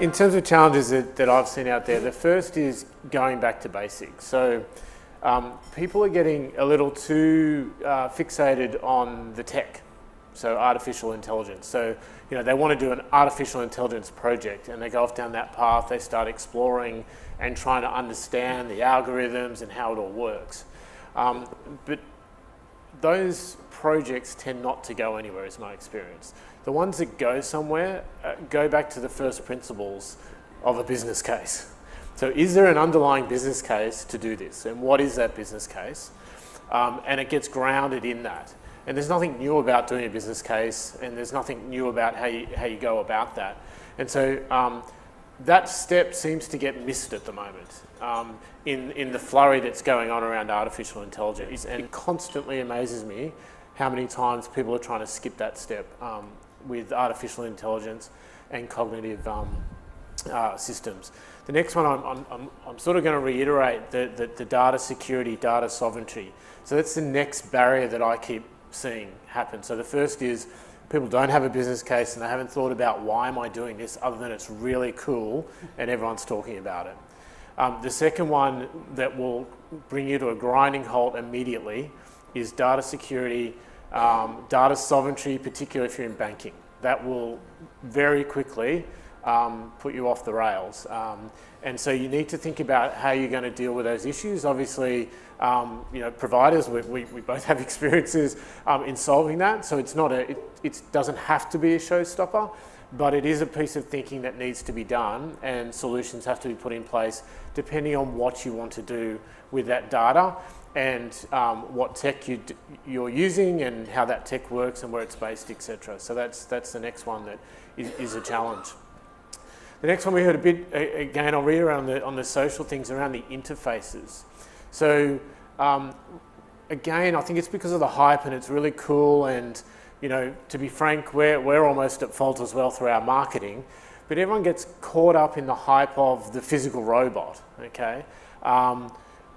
In terms of challenges that I've seen out there, the first is going back to basics. So people are getting a little too fixated on the tech, so artificial intelligence. So they want to do an artificial intelligence project and they go off down that path, they start exploring and trying to understand the algorithms and how it all works. But those projects tend not to go anywhere, is my experience. The ones that go somewhere go back to the first principles of a business case. So is there an underlying business case to do this? And what is that business case? And it gets grounded in that. And there's nothing new about doing a business case, and there's nothing new about how you go about that. And so that step seems to get missed at the moment in the flurry that's going on around artificial intelligence. And it constantly amazes me how many times people are trying to skip that step with artificial intelligence and cognitive systems. The next one, I'm sort of going to reiterate the data security, data sovereignty. So that's the next barrier that I keep seeing happen. So the first is people don't have a business case and they haven't thought about why am I doing this other than it's really cool and everyone's talking about it. The second one that will bring you to a grinding halt immediately is data security, data sovereignty, particularly if you're in banking. That will very quickly put you off the rails. And so you need to think about how you're going to deal with those issues. Obviously, providers, we both have experiences in solving that. So it's not it doesn't have to be a showstopper, but it is a piece of thinking that needs to be done, and solutions have to be put in place depending on what you want to do with that data and what tech you're using and how that tech works and where it's based, etc. So that's the next one that is a challenge. The next one we heard a bit, again, I'll read around on the social things around the interfaces. So again, I think it's because of the hype and it's really cool, and to be frank, we're almost at fault as well through our marketing, but everyone gets caught up in the hype of the physical robot, okay?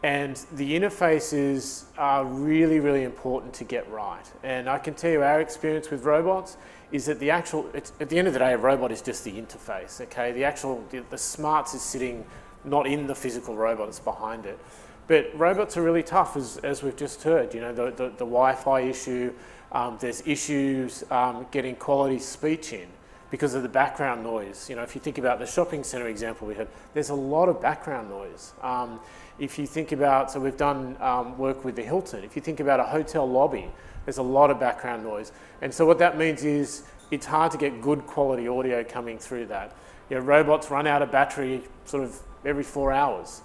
And the interfaces are really, really important to get right. And I can tell you our experience with robots is that at the end of the day, a robot is just the interface, okay? The smarts is sitting not in the physical robot, it's behind it. But robots are really tough, as we've just heard. The Wi-Fi issue, there's issues getting quality speech in because of the background noise. If you think about the shopping centre example we had, there's a lot of background noise. If you think about, so we've done work with the Hilton, if you think about a hotel lobby, there's a lot of background noise. And so what that means is it's hard to get good quality audio coming through that. Robots run out of battery sort of every 4 hours.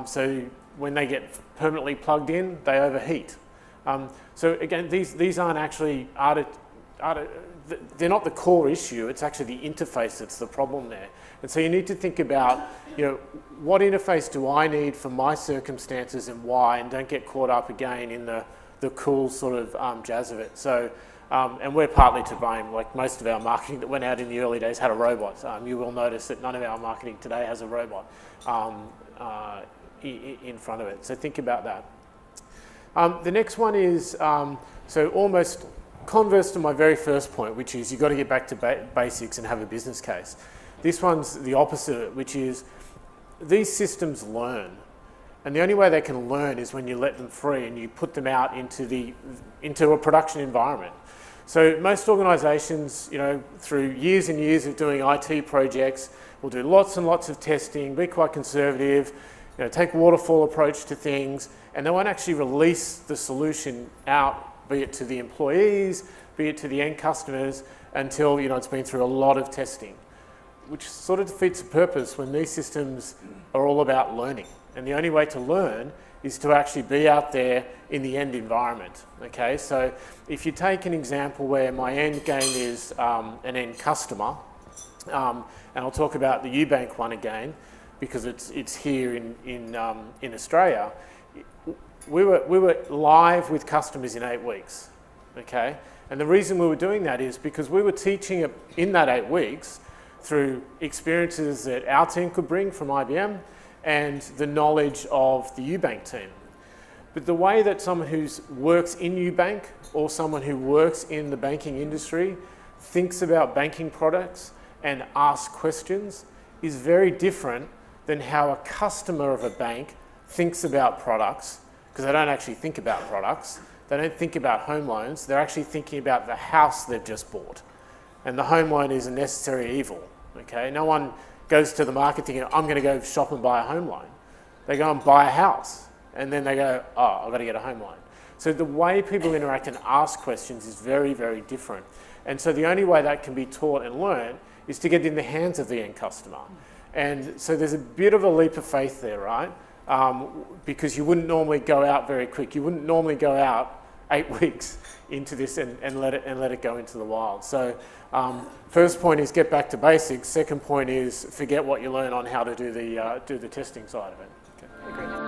So when they get permanently plugged in, they overheat. So again, these aren't actually, they're not the core issue, it's actually the interface that's the problem there. And so you need to think about, what interface do I need for my circumstances and why, and don't get caught up again in the cool sort of jazz of it. So, and we're partly to blame, like most of our marketing that went out in the early days had a robot. You will notice that none of our marketing today has a robot in front of it. So think about that. The next one is, so almost converse to my very first point, which is you've got to get back to basics and have a business case. This one's the opposite, which is these systems learn. And the only way they can learn is when you let them free and you put them out into a production environment. So most organisations, through years and years of doing IT projects, will do lots and lots of testing, be quite conservative, take a waterfall approach to things, and they won't actually release the solution out, be it to the employees, be it to the end customers, until it's been through a lot of testing, which sort of defeats the purpose when these systems are all about learning. And the only way to learn is to actually be out there in the end environment, okay? So if you take an example where my end game is an end customer, and I'll talk about the Ubank one again, because it's here in Australia, we were live with customers in 8 weeks, okay? And the reason we were doing that is because we were teaching it in that 8 weeks through experiences that our team could bring from IBM and the knowledge of the Ubank team. But the way that someone who works in Ubank or someone who works in the banking industry thinks about banking products and asks questions is very different than how a customer of a bank thinks about products, because they don't actually think about products. They don't think about home loans. They're actually thinking about the house they've just bought. And the home loan is a necessary evil, okay? No one goes to the market thinking, I'm going to go shop and buy a home loan. They go and buy a house, and then they go, oh, I've got to get a home loan. So the way people interact and ask questions is very, very different. And so the only way that can be taught and learned is to get in the hands of the end customer. And so there's a bit of a leap of faith there, right? Because you wouldn't normally go out very quick. You wouldn't normally go out 8 weeks into this and let it go into the wild. So first point is get back to basics. Second point is forget what you learn on how to do the testing side of it. Okay.